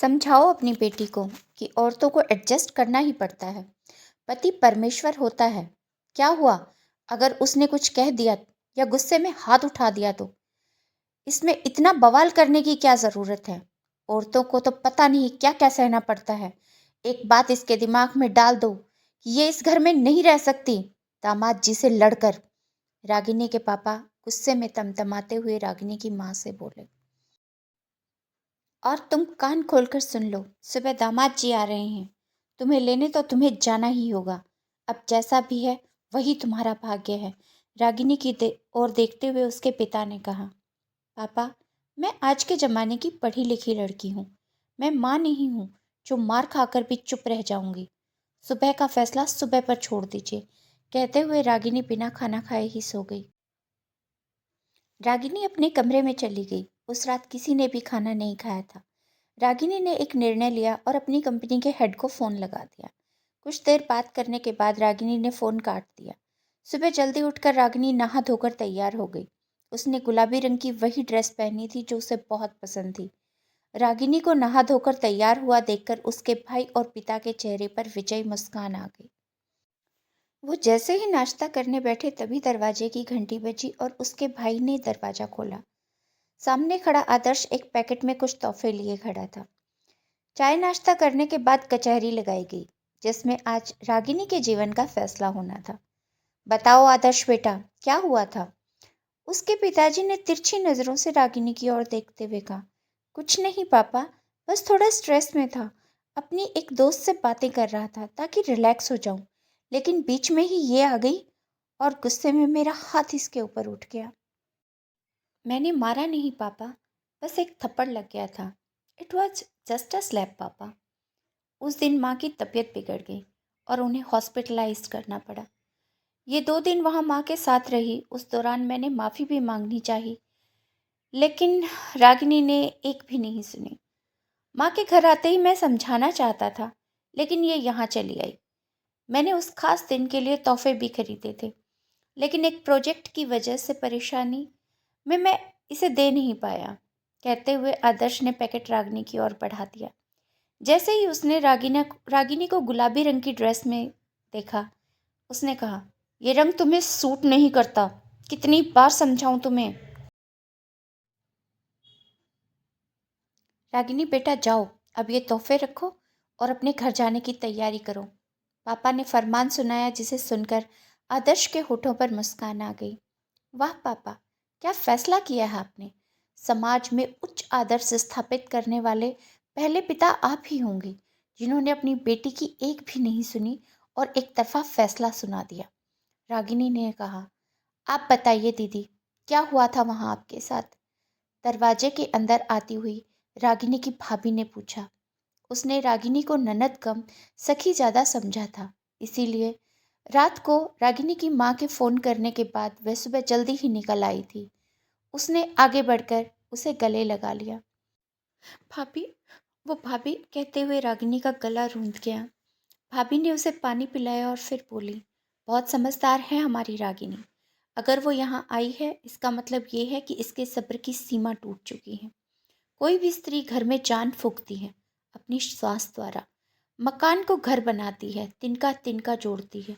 समझाओ अपनी बेटी को कि औरतों को एडजस्ट करना ही पड़ता है। पति परमेश्वर होता है। क्या हुआ अगर उसने कुछ कह दिया या गुस्से में हाथ उठा दिया तो? इसमें इतना बवाल करने की क्या ज़रूरत है? औरतों को तो पता नहीं क्या क्या सहना पड़ता है। एक बात इसके दिमाग में डाल दो कि ये इस घर में नहीं रह सकती। दामाद जी से लड़कर। रागिनी के पापा गुस्से में तमतमाते हुए रागिनी की माँ से बोले। और तुम कान खोलकर सुन लो, सुबह दामाद जी आ रहे हैं। तुम्हें लेने तो तुम्हें जाना ही होगा। अब जैसा भी है वही तुम्हारा भाग्य है। रागिनी की ओर देखते हुए उसके पिता ने कहा, पापा, मैं आज के ज़माने की पढ़ी लिखी लड़की हूँ। मैं माँ नहीं हूँ जो मार खाकर भी चुप रह जाऊंगी। सुबह का फैसला सुबह पर छोड़ दीजिए। कहते हुए रागिनी बिना खाना खाए ही सो गई। रागिनी अपने कमरे में चली गई। उस रात किसी ने भी खाना नहीं खाया था। रागिनी ने एक निर्णय लिया और अपनी कंपनी के हेड को फ़ोन लगा दिया। कुछ देर बात करने के बाद रागिनी ने फ़ोन काट दिया। सुबह जल्दी उठकर रागिनी नहा धोकर तैयार हो गई। उसने गुलाबी रंग की वही ड्रेस पहनी थी जो उसे बहुत पसंद थी। रागिनी को नहा धोकर तैयार हुआ देखकर उसके भाई और पिता के चेहरे पर विजयी मुस्कान आ गई। वो जैसे ही नाश्ता करने बैठे तभी दरवाजे की घंटी बजी और उसके भाई ने दरवाज़ा खोला। सामने खड़ा आदर्श एक पैकेट में कुछ तोहफे लिए खड़ा था। चाय नाश्ता करने के बाद कचहरी लगाई गई, जिसमें आज रागिनी के जीवन का फैसला होना था। बताओ आदर्श बेटा, क्या हुआ था? उसके पिताजी ने तिरछी नज़रों से रागिनी की ओर देखते हुए कहा, कुछ नहीं पापा, बस थोड़ा स्ट्रेस में था। अपनी एक दोस्त से बातें कर रहा था ताकि रिलैक्स हो जाऊं, लेकिन बीच में ही ये आ गई और गुस्से में मेरा हाथ इसके ऊपर उठ गया। मैंने मारा नहीं पापा, बस एक थप्पड़ लग गया था। It was just a slab पापा। उस दिन माँ की तबीयत बिगड़ गई और उन्हें हॉस्पिटलाइज्ड करना पड़ा। ये 2 दिन वहाँ माँ के साथ रही। उस दौरान मैंने माफ़ी भी मांगनी चाहिए, लेकिन रागिनी ने एक भी नहीं सुनी। माँ के घर आते ही मैं समझाना चाहता था, लेकिन ये यहाँ चली आई। मैंने उस खास दिन के लिए तोहफे भी खरीदे थे, लेकिन एक प्रोजेक्ट की वजह से परेशानी में मैं इसे दे नहीं पाया। कहते हुए आदर्श ने पैकेट रागिनी की ओर बढ़ा दिया। जैसे ही उसने रागिनी को गुलाबी रंग की ड्रेस में देखा, उसने कहा, ये रंग तुम्हें सूट नहीं करता। कितनी बार समझाऊं तुम्हें? रागिनी बेटा जाओ, अब ये तोहफे रखो और अपने घर जाने की तैयारी करो। पापा ने फरमान सुनाया, जिसे सुनकर आदर्श के होठों पर मुस्कान आ गई। वाह पापा, क्या फैसला किया है आपने। समाज में उच्च आदर्श स्थापित करने वाले पहले पिता आप ही होंगे, जिन्होंने अपनी बेटी की एक भी नहीं सुनी और एक तरफा फैसला सुना दिया। रागिनी ने कहा, आप बताइए दीदी, क्या हुआ था वहाँ आपके साथ? दरवाजे के अंदर आती हुई रागिनी की भाभी ने पूछा। उसने रागिनी को ननद कम सखी ज़्यादा समझा था, इसीलिए रात को रागिनी की माँ के फ़ोन करने के बाद वह सुबह जल्दी ही निकल आई थी। उसने आगे बढ़कर उसे गले लगा लिया। भाभी, वो भाभी, कहते हुए रागिनी का गला रूंध गया। भाभी ने उसे पानी पिलाया और फिर बोली, बहुत समझदार है हमारी रागिनी। अगर वो यहाँ आई है, इसका मतलब ये है कि इसके सब्र की सीमा टूट चुकी है। कोई भी स्त्री घर में जान फूंकती है अपनी श्वास द्वारा, मकान को घर बनाती है, तिनका तिनका जोड़ती है।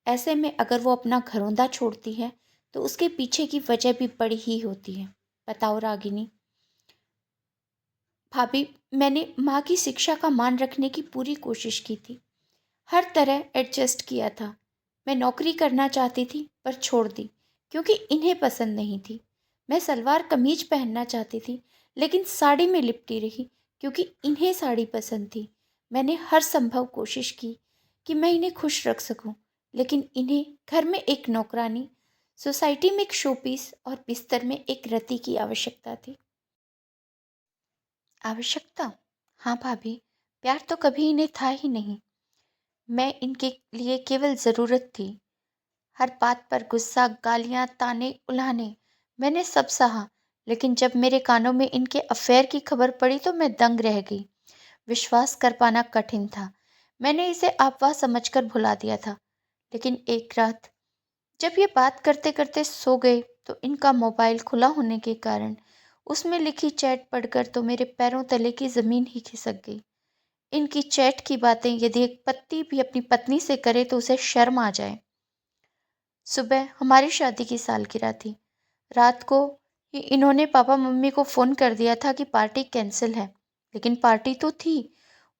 ऐसे में अगर वो अपना घरौंदा छोड़ती है तो उसके पीछे की वजह भी बड़ी ही होती है। बताओ रागिनी। भाभी, मैंने माँ की शिक्षा का मान रखने की पूरी कोशिश की थी, हर तरह एडजस्ट किया था। मैं नौकरी करना चाहती थी पर छोड़ दी क्योंकि इन्हें पसंद नहीं थी। मैं सलवार कमीज पहनना चाहती थी, लेकिन साड़ी में लिपटी रही क्योंकि इन्हें साड़ी पसंद थी। मैंने हर संभव कोशिश की कि मैं इन्हें खुश रख सकूं, लेकिन इन्हें घर में एक नौकरानी, सोसाइटी में एक शोपीस और बिस्तर में एक रति की आवश्यकता थी। आवश्यकता? हाँ भाभी, प्यार तो कभी इन्हें था ही नहीं। मैं इनके लिए केवल ज़रूरत थी। हर बात पर गुस्सा, गालियाँ, ताने, उल्हाने, मैंने सब सहा, लेकिन जब मेरे कानों में इनके अफेयर की खबर पड़ी तो मैं दंग रह गई। विश्वास कर पाना कठिन था। मैंने इसे अफवाह समझकर भुला दिया था, लेकिन एक रात जब ये बात करते करते सो गए तो इनका मोबाइल खुला होने के कारण उसमें लिखी चैट पढ़कर तो मेरे पैरों तले की ज़मीन ही खिसक गई। इनकी चैट की बातें यदि एक पति भी अपनी पत्नी से करे तो उसे शर्म आ जाए। सुबह हमारी शादी की सालगिरह थी। रात को ही इन्होंने पापा मम्मी को फ़ोन कर दिया था कि पार्टी कैंसिल है, लेकिन पार्टी तो थी,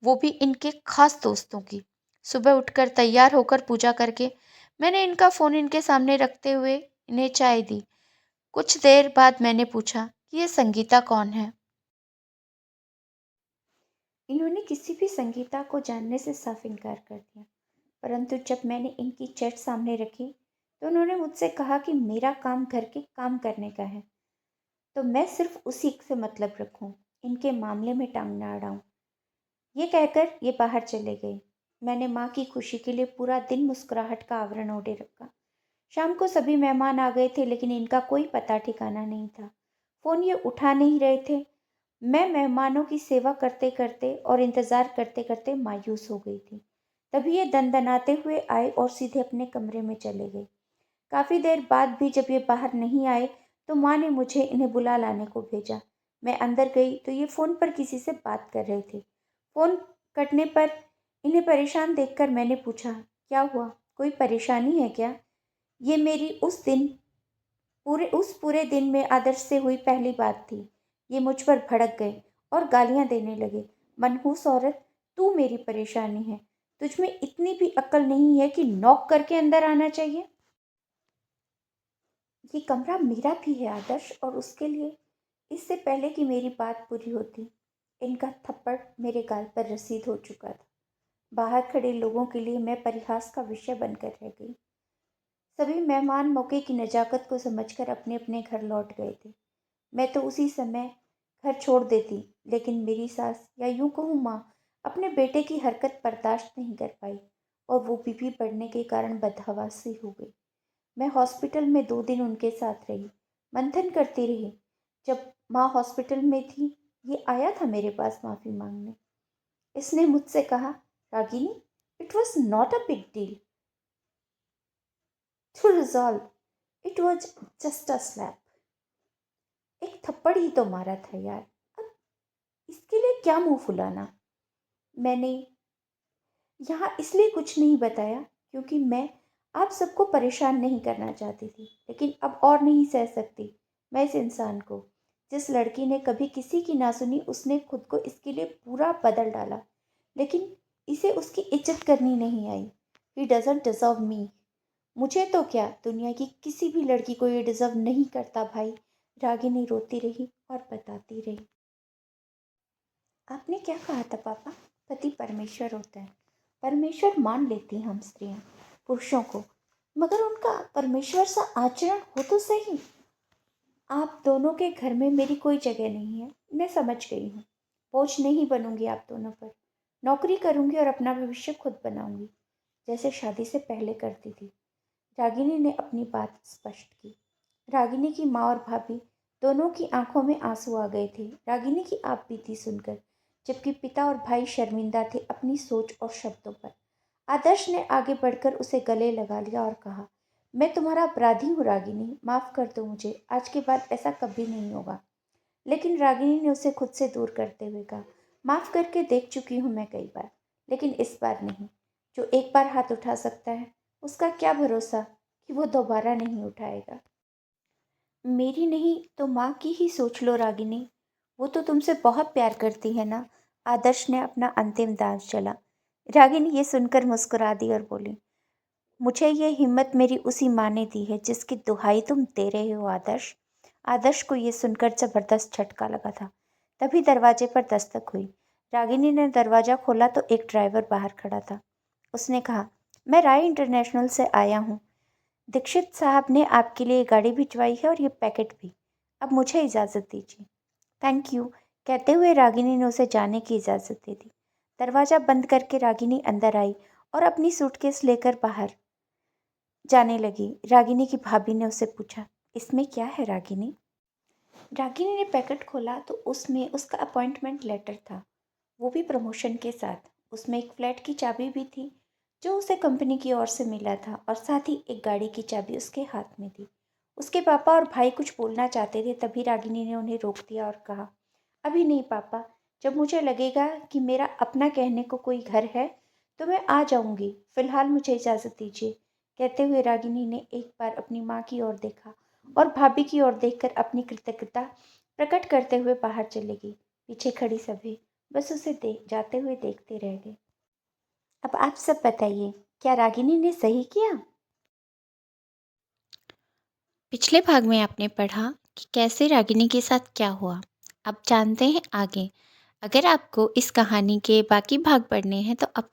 वो भी इनके खास दोस्तों की। सुबह उठकर तैयार होकर पूजा करके मैंने इनका फ़ोन इनके सामने रखते हुए इन्हें चाय दी। कुछ देर बाद मैंने पूछा कि ये संगीता कौन है। इन्होंने किसी भी संगीता को जानने से साफ इनकार कर दिया, परंतु जब मैंने इनकी चैट सामने रखी तो उन्होंने मुझसे कहा कि मेरा काम घर के काम करने का है, तो मैं सिर्फ उसी से मतलब रखूं, इनके मामले में टांग ना अड़ाऊं। ये कहकर ये बाहर चले गए। मैंने माँ की खुशी के लिए पूरा दिन मुस्कुराहट का आवरण ओढ़े रखा। शाम को सभी मेहमान आ गए थे, लेकिन इनका कोई पता ठिकाना नहीं था। फ़ोन ये उठा नहीं रहे थे। मैं मेहमानों की सेवा करते करते और इंतज़ार करते करते मायूस हो गई थी। तभी ये दनदनाते हुए आए और सीधे अपने कमरे में चले गए। काफ़ी देर बाद भी जब ये बाहर नहीं आए तो माँ ने मुझे इन्हें बुला लाने को भेजा। मैं अंदर गई तो ये फ़ोन पर किसी से बात कर रहे थे। फ़ोन कटने पर इन्हें परेशान देखकर मैंने पूछा, क्या हुआ? कोई परेशानी है क्या? ये मेरी उस पूरे दिन में आदर्श से हुई पहली बात थी। ये मुझ पर भड़क गए और गालियां देने लगे। मनहूस औरत, तू मेरी परेशानी है। तुझ में इतनी भी अक्ल नहीं है कि नॉक करके अंदर आना चाहिए। ये कमरा मेरा भी है आदर्श, और उसके लिए इससे पहले कि मेरी बात पूरी होती, इनका थप्पड़ मेरे गाल पर रसीद हो चुका था। बाहर खड़े लोगों के लिए मैं परिहास का विषय बनकर रह गई। सभी मेहमान मौके की नजाकत को समझकर अपने अपने घर लौट गए थे। मैं तो उसी समय घर छोड़ देती, लेकिन मेरी सास, या यूं कहूँ माँ, अपने बेटे की हरकत बर्दाश्त नहीं कर पाई और वो बीपी बढ़ने के कारण बदहवास सी हो गई। मैं हॉस्पिटल में 2 दिन उनके साथ रही, मंथन करती रही। जब माँ हॉस्पिटल में थी, ये आया था मेरे पास माफ़ी मांगने। इसने मुझसे कहा, Ragini, it was not a big deal to resolve, it was just a slap. एक थप्पड़ ही तो मारा था यार, अब इसके लिए क्या मुंह फुलाना। मैंने यहाँ इसलिए कुछ नहीं बताया क्योंकि मैं आप सबको परेशान नहीं करना चाहती थी, लेकिन अब और नहीं सह सकती। मैं इस इंसान को, जिस लड़की ने कभी किसी की ना सुनी, उसने खुद को इसके लिए पूरा बदल डाला, लेकिन इसे उसकी इज्जत करनी नहीं आई। ही डजेंट डिजर्व मी। मुझे तो क्या, दुनिया की किसी भी लड़की को ये डिजर्व नहीं करता भाई। रागिनी रोती रही और बताती रही। आपने क्या कहा था पापा? पति परमेश्वर होता है। परमेश्वर मान लेती हैं हम स्त्रियां पुरुषों को, मगर उनका परमेश्वर सा आचरण हो तो सही। आप दोनों के घर में मेरी कोई जगह नहीं है, मैं समझ गई हूँ। बोझ नहीं बनूंगी आप दोनों पर। नौकरी करूंगी और अपना भविष्य खुद बनाऊंगी, जैसे शादी से पहले करती थी। रागिनी ने अपनी बात स्पष्ट की। रागिनी की माँ और भाभी दोनों की आंखों में आंसू आ गए थे। रागिनी की आप बीती सुनकर, जबकि पिता और भाई शर्मिंदा थे अपनी सोच और शब्दों पर। आदर्श ने आगे बढ़कर उसे गले लगा लिया और कहा, मैं तुम्हारा अपराधी हूँ रागिनी, माफ कर दो मुझे, आज के बाद ऐसा कभी नहीं होगा। लेकिन रागिनी ने उसे खुद से दूर करते हुए कहा, माफ करके देख चुकी हूँ मैं कई बार, लेकिन इस बार नहीं। जो एक बार हाथ उठा सकता है, उसका क्या भरोसा कि वो दोबारा नहीं उठाएगा। मेरी नहीं तो माँ की ही सोच लो रागिनी, वो तो तुमसे बहुत प्यार करती है ना। आदर्श ने अपना अंतिम दांव चला। रागिनी ये सुनकर मुस्कुरा दी और बोली, मुझे ये हिम्मत मेरी उसी माँ ने दी है जिसकी दुहाई तुम दे रहे हो आदर्श। आदर्श को ये सुनकर जबरदस्त झटका लगा था। तभी दरवाजे पर दस्तक हुई। रागिनी ने दरवाज़ा खोला तो एक ड्राइवर बाहर खड़ा था। उसने कहा, मैं राय इंटरनेशनल से आया हूँ। दीक्षित साहब ने आपके लिए गाड़ी भिजवाई है और ये पैकेट भी। अब मुझे इजाज़त दीजिए। थैंक यू, कहते हुए रागिनी ने उसे जाने की इजाज़त दे दी। दरवाज़ा बंद करके रागिनी अंदर आई और अपनी सूटकेस लेकर बाहर जाने लगी। रागिनी की भाभी ने उसे पूछा, इसमें क्या है रागिनी? रागिनी ने पैकेट खोला तो उसमें उसका अपॉइंटमेंट लेटर था, वो भी प्रमोशन के साथ। उसमें एक फ्लैट की चाबी भी थी जो उसे कंपनी की ओर से मिला था, और साथ ही एक गाड़ी की चाबी उसके हाथ में थी। उसके पापा और भाई कुछ बोलना चाहते थे, तभी रागिनी ने उन्हें रोक दिया और कहा, अभी नहीं पापा, जब मुझे लगेगा कि मेरा अपना कहने को कोई घर है तो मैं आ जाऊंगी, फिलहाल मुझे इजाज़त दीजिए। कहते हुए रागिनी ने एक बार अपनी माँ की ओर देखा और भाभी की ओर देखकर अपनी कृतज्ञता प्रकट करते हुए बाहर चली गई। पीछे खड़ी सभी बस उसे जाते हुए देखते रह गए। अब आप सब बताइए, क्या रागिनी ने सही किया? पिछले भाग में आपने पढ़ा कि कैसे रागिनी के साथ क्या हुआ। अब जानते हैं आगे। अगर आपको इस कहानी के बाकी भाग पढ़ने हैं तो अब